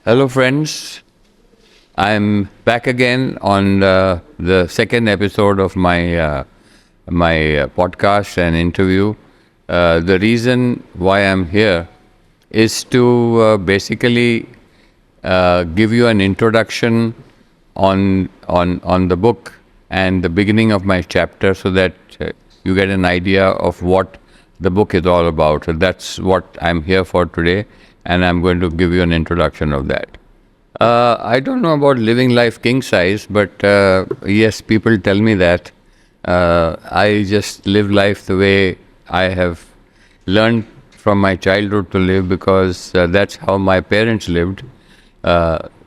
Hello, friends. I'm back again on the second episode of my podcast and interview. The reason why I'm here is to basically give you an introduction on the book and the beginning of my chapter, so that you get an idea of what the book is all about. So that's what I'm here for today, and I'm going to give you an introduction of that. I don't know about living life king size, but yes, people tell me that. I just live life the way I have learned from my childhood to live, because that's how my parents lived,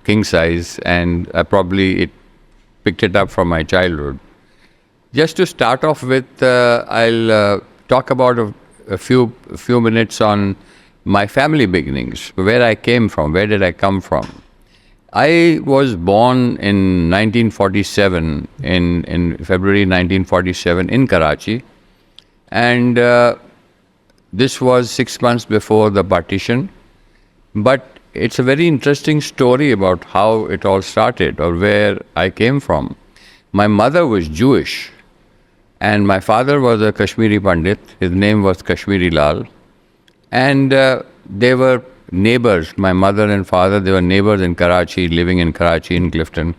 king size, and I probably picked it up from my childhood. Just to start off with, I'll talk about a few minutes on my family beginnings, where I came from, where did I come from. I was born in 1947, in February 1947 in Karachi, and this was 6 months before the partition. But it's a very interesting story about how it all started, or where I came from. My mother was Jewish, and my father was a Kashmiri Pandit. His name was Kashmiri Lal. And they were neighbors, my mother and father. They were neighbors in Karachi, living in Karachi, in Clifton.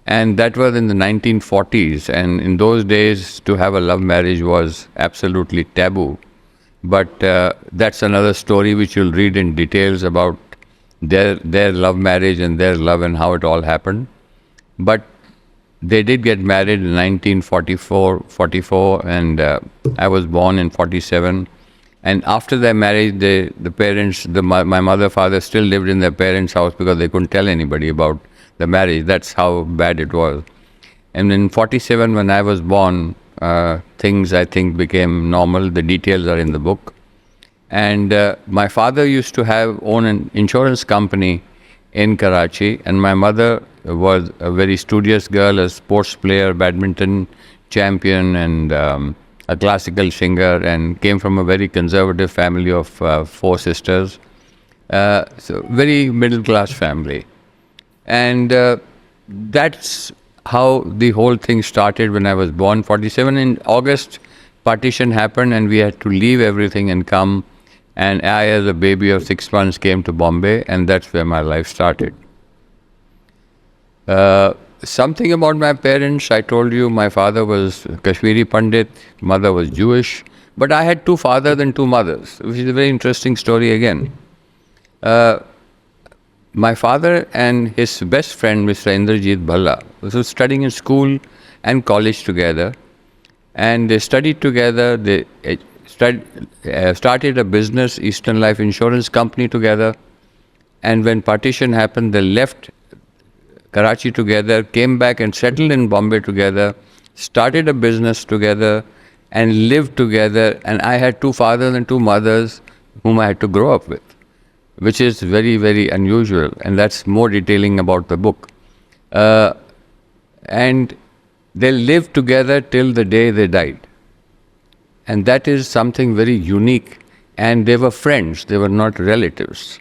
And that was in the 1940s. And in those days, to have a love marriage was absolutely taboo. But that's another story which you'll read in details about their love marriage and their love and how it all happened. But they did get married in 1944, and I was born in 47. And after their marriage, the parents, my mother, father still lived in their parents' house, because they couldn't tell anybody about the marriage. That's how bad it was. And in 47, when I was born, things, I think, became normal. The details are in the book. And my father used to own an insurance company in Karachi, and my mother was a very studious girl, a sports player, badminton champion, and a classical singer, and came from a very conservative family of 4 sisters. So very middle class family. And that's how the whole thing started when I was born. 47 in August, partition happened, and we had to leave everything and come. And I, as a baby of 6 months, came to Bombay, and that's where my life started. Something about my parents, I told you, my father was Kashmiri Pandit, mother was Jewish, but I had 2 fathers and 2 mothers, which is a very interesting story again. My father and his best friend, Mr. Indrajit Bhalla, was studying in school and college together, and they studied together. They started a business, Eastern Life Insurance Company, together. And when partition happened, they left Karachi together, came back and settled in Bombay together, started a business together, and lived together. And I had 2 fathers and 2 mothers whom I had to grow up with, which is very, very unusual. And that's more detailing about the book. And they lived together till the day they died. And that is something very unique. And they were friends, they were not relatives.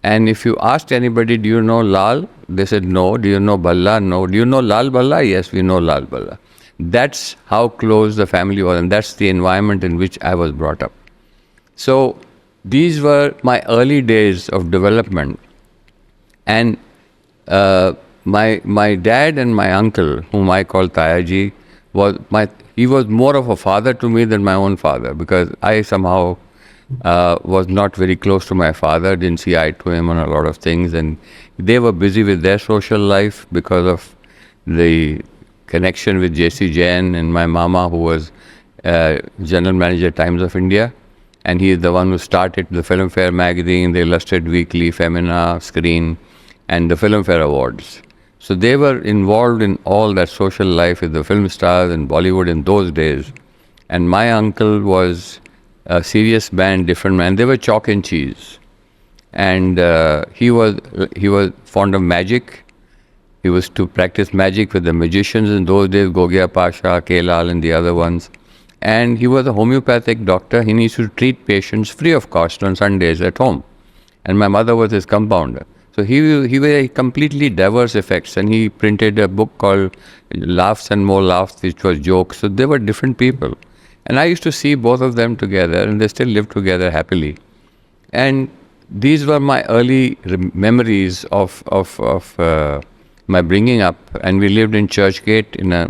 And if you asked anybody, do you know Lal? They said no. Do you know Balla? No. Do you know Lal Balla? Yes, we know Lal Balla. That's how close the family was, and that's the environment in which I was brought up. So these were my early days of development. And my dad and my uncle, whom I call Tayaji, he was more of a father to me than my own father, because I somehow was not very close to my father, didn't see eye to him on a lot of things, and they were busy with their social life because of the connection with J.C. Jain and my mama, who was general manager Times of India, and he is the one who started the Filmfare magazine, the Illustrated Weekly, Femina, Screen, and the Filmfare Awards. So they were involved in all that social life with the film stars in Bollywood in those days. And my uncle was a serious man, different man. They were chalk and cheese. And he was fond of magic. He was to practice magic with the magicians in those days, Gogia Pasha, Kelal, and the other ones. And he was a homeopathic doctor. He used to treat patients free of cost on Sundays at home. And my mother was his compounder. So he was completely diverse effects, and he printed a book called Laughs and More Laughs, which was jokes. So they were different people, and I used to see both of them together, and they still live together happily. And these were my early memories of my bringing up. And we lived in Churchgate in a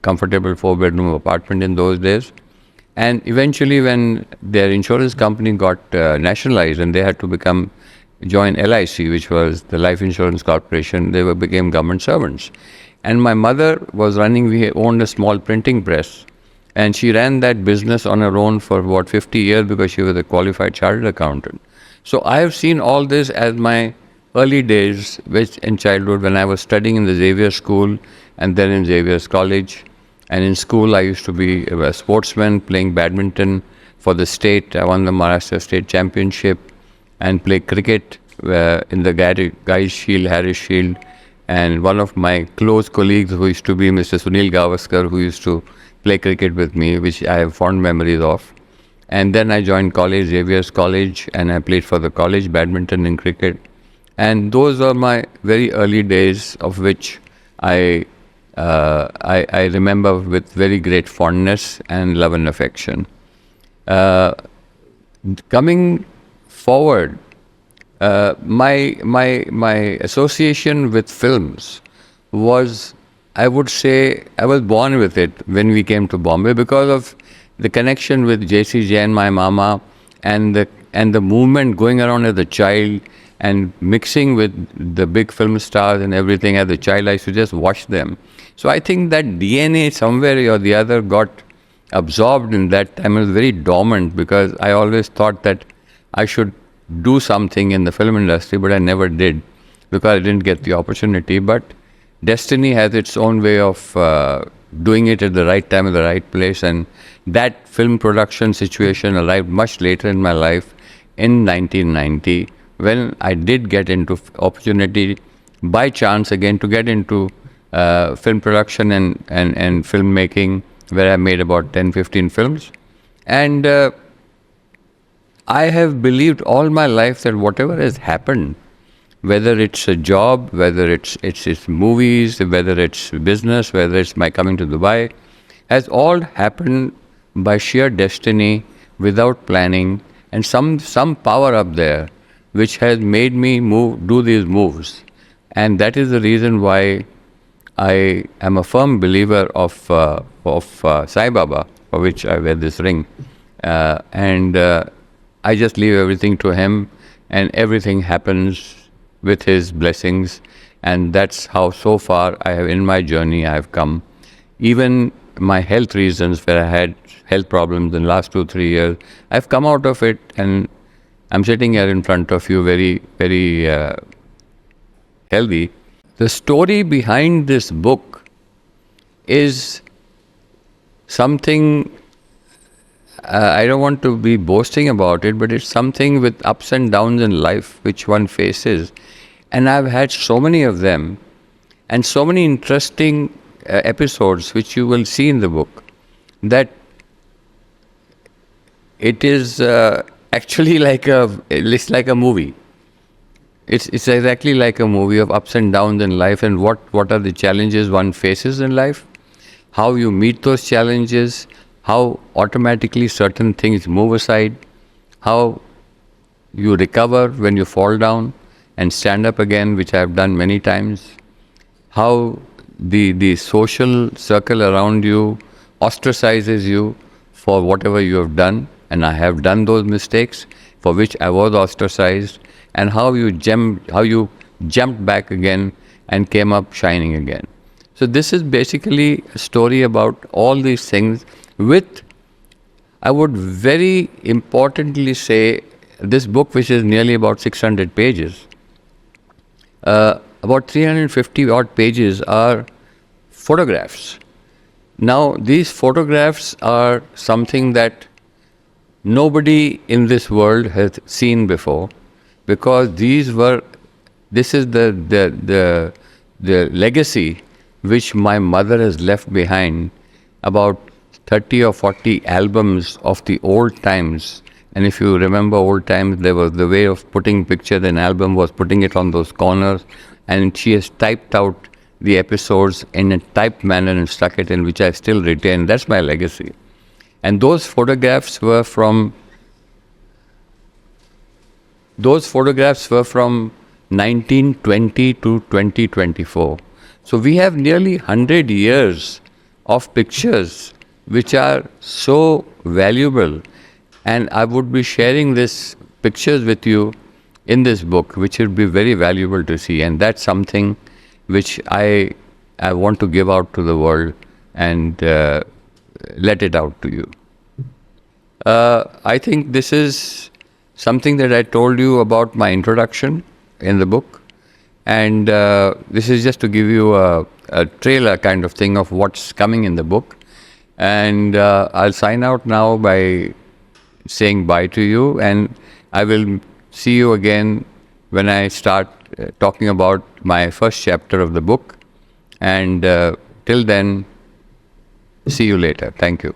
comfortable 4-bedroom apartment in those days. And eventually, when their insurance company got nationalized and they had to join LIC, which was the Life Insurance Corporation, became government servants. And my mother was running, we owned a small printing press. And she ran that business on her own for about 50 years because she was a qualified chartered accountant. So I have seen all this as my early days, which in childhood when I was studying in the Xavier School and then in Xavier's College. And in school, I used to be a sportsman playing badminton for the state. I won the Maharashtra State Championship and played cricket in the Guys Shield, Harris Shield. And one of my close colleagues who used to be Mr. Sunil Gavaskar, who used to play cricket with me, which I have fond memories of. And then I joined college, Xavier's College, and I played for the college, badminton and cricket. And those were my very early days, of which I remember with very great fondness and love and affection. Uh, Coming forward, my association with films was, I would say, I was born with it when we came to Bombay because of the connection with J.C. Jain, my mama, and the movement going around as a child and mixing with the big film stars and everything. As a child, I used to just watch them. So I think that DNA somewhere or the other got absorbed in that time. It was very dormant because I always thought that I should do something in the film industry, but I never did because I didn't get the opportunity. But destiny has its own way of doing it at the right time, at the right place. And that film production situation arrived much later in my life in 1990 when I did get into opportunity by chance again to get into film production and filmmaking, where I made about 10-15 films. And I have believed all my life that whatever has happened, whether it's a job, whether it's movies, whether it's business, whether it's my coming to Dubai, has all happened by sheer destiny, without planning, and some power up there which has made me do these moves. And that is the reason why I am a firm believer of Sai Baba, for which I wear this ring. And I just leave everything to him, and everything happens with his blessings. And that's how so far I have, in my journey, I have come. Even my health reasons, where I had health problems in the last 2-3 years, I've come out of it, and I'm sitting here in front of you very, very healthy. The story behind this book is something, I don't want to be boasting about it, but it's something with ups and downs in life which one faces. And I've had so many of them, and so many interesting episodes which you will see in the book, that it is actually it's like a movie. It's exactly like a movie of ups and downs in life, and what are the challenges one faces in life, how you meet those challenges, how automatically certain things move aside, how you recover when you fall down and stand up again, which I have done many times, how the social circle around you ostracizes you for whatever you have done, and I have done those mistakes for which I was ostracized, and how you jumped back again and came up shining again. So this is basically a story about all these things with, I would very importantly say, this book, which is nearly about 600 pages, about 350 odd pages are photographs. Now, these photographs are something that nobody in this world has seen before, because this is the legacy which my mother has left behind, about 30 or 40 albums of the old times, And if you remember old times, there was the way of putting picture in album was putting it on those corners, and she has typed out the episodes in a typed manner and stuck it in, which I still retain. That's my legacy. And those photographs were from 1920 to 2024. So we have nearly 100 years of pictures which are so valuable, and I would be sharing these pictures with you in this book, which would be very valuable to see, and that's something which I want to give out to the world and let it out to you. I think this is something that I told you about my introduction in the book, and this is just to give you a trailer kind of thing of what's coming in the book. And I'll sign out now by saying bye to you, and I will see you again when I start talking about my first chapter of the book. And till then, see you later. Thank you.